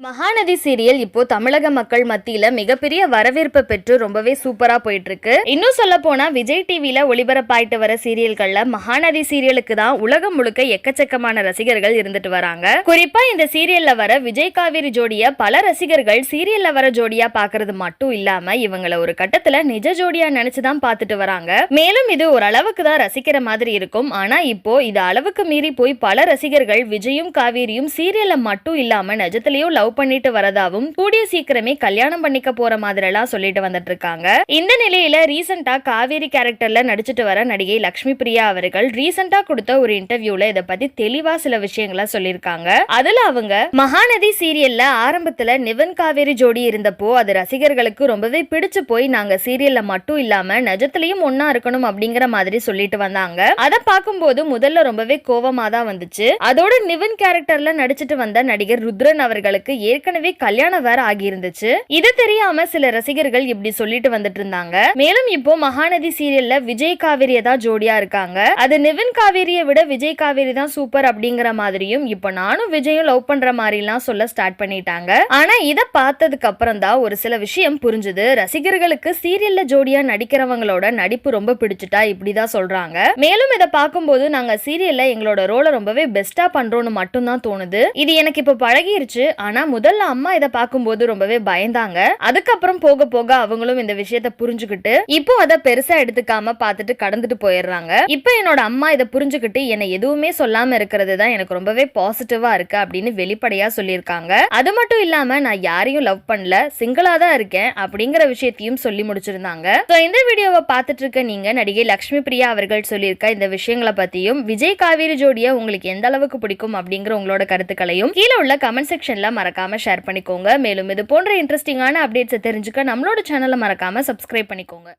Mahanadi serial இப்போ தமிழக மக்கள் மத்தியில மிகப்பெரிய வரவேற்பு பெற்று ரொம்பவே சூப்பரா போயிட்டு இருக்கு. இன்னும் சொல்ல போனா விஜய் டிவில ஒளிபரப்பாயிட்டு வர சீரியல்கள்ல மகாநதி சீரியலுக்கு தான் உலகம் முழுக்க எக்கச்சக்கமான ரசிகர்கள் இருந்துட்டு வராங்க. குறிப்பா இந்த சீரியல்ல வர விஜய் காவேரி ஜோடியா பல ரசிகர்கள் சீரியல்ல வர ஜோடியா பாக்குறது மட்டும் இல்லாம இவங்கள ஒரு கட்டத்துல நிஜ ஜோடியா நினைச்சுதான் பாத்துட்டு வராங்க. மேலும் இது ஒரு அளவுக்கு தான் ரசிக்கிற மாதிரி இருக்கும். ஆனா இப்போ இது அளவுக்கு மீறி போய் பல ரசிகர்கள் விஜயும் காவேரியும் சீரியல்ல மட்டும் இல்லாம நிஜத்திலயும் லவ் பண்ணிட்டு வரதாவும் கூடிய சீக்கிரமே கல்யாணம் பண்ணிக்க போற மாதிரி எல்லாம் சொல்லிட்டு வந்துட்டு இருக்காங்க. இந்த நிலையில ரீசெண்டா காவேரி கேரக்டர்ல நடிச்சிட்டு வர நடிகை லட்சுமி பிரியா அவர்கள் ரீசெண்டா கொடுத்த ஒரு இன்டர்வியூல இத பத்தி தெளிவா சில விஷயங்களை சொல்லியிருக்காங்க. அதுல அவங்க மகாநதி சீரியல்ல ஆரம்பத்துல நிவன் காவேரி ஜோடி இருந்தப்போ அது ரசிகர்களுக்கு ரொம்பவே பிடிச்சு போய் நாங்க சீரியல்ல மட்டும் இல்லாம நிஜத்திலயும் ஒன்னா இருக்கணும் அப்படிங்கிற மாதிரி சொல்லிட்டு வந்தாங்க. அதை பார்க்கும்போது முதல்ல ரொம்பவே கோவமா தான் வந்துச்சு. அதோட நிவன் கேரக்டர்ல நடிச்சிட்டு வந்த நடிகர் ருத்ரன் அவர்களுக்கு ஏற்கனவே கல்யாணம் வேற ஆகி இருந்துச்சு. இது தெரியாம சில ரசிகர்கள் இப்படி சொல்லிட்டு வந்துட்டு இருந்தாங்க. மேலும் இப்போ மகாநதி சீரியல்ல விஜய் காவேரி தான் ஜோடியா இருக்காங்க. அது நிவின் காவேரியை விட விஜய் காவேரி தான் சூப்பர் அப்படிங்கிற மாதிரியும் இப்போ நானும் விஜயும் லவ் பண்ற மாதிரி எல்லாம் சொல்ல ஸ்டார்ட் பண்ணிட்டாங்க. ஆனா இத பார்த்ததுக்கு அப்புறம் தான் ஒரு சில விஷயம் புரிஞ்சுது. ரசிகர்களுக்கு சீரியல்ல ஜோடியா நடிக்கிறவங்களோட நடிப்பு ரொம்ப பிடிச்சிட்டா இப்படிதான் சொல்றாங்க. மேலும் இதை பார்க்கும்போது நாங்க சீரியல்ல எங்களோட ரோலை ரொம்பவே பெஸ்டா பண்றோம்னு மட்டும் தான் தோணுது. இது எனக்கு இப்ப பழகிருச்சு. ஆனா முதல்ல அம்மா இதை பார்க்கும்போது ரொம்பவே பயந்தாங்க. அதுக்கப்புறம் போக போக அவங்களும் இந்த விஷயத்த புரிஞ்சுக்கிட்டு இப்போ அதை பெருசா எடுத்துக்காம பார்த்துட்டு கடந்துட்டு போயிடுறாங்க. இப்போ என்னோட அம்மா இதை புரிஞ்சுக்கிட்டு என்னை எதுவுமே சொல்லாம இருக்கிறது தான் எனக்கு ரொம்பவே பாசிட்டிவா இருக்கு அப்படின்னு வெளிப்படையா சொல்லியிருக்காங்க. அது மட்டும் இல்லாம நான் யாரையும் லவ் பண்ணல, சிங்கிளா தான் இருக்கேன் அப்படிங்கிற விஷயத்தையும் சொல்லி முடிச்சிருந்தாங்க. இந்த வீடியோவை பார்த்துட்டு இருக்க நீங்க நடிகை லட்சுமி பிரியா அவர்கள் சொல்லியிருக்க இந்த விஷயங்களை பத்தியும் விஜய் காவேரி ஜோடியா உங்களுக்கு எந்த அளவுக்கு பிடிக்கும் அப்படிங்கிற உங்களோட கருத்துக்களையும் கீழே உள்ள கமெண்ட் செக்ஷன்ல மறக்காம ஷேர் பண்ணிக்கோங்க. மேலும் இது போன்ற இன்ட்ரெஸ்டிங்கான அப்டேட்ஸ் தெரிஞ்சுக்க நம்மளோட சேனலை மறக்காம சப்ஸ்கிரைப் பண்ணிக்கோங்க.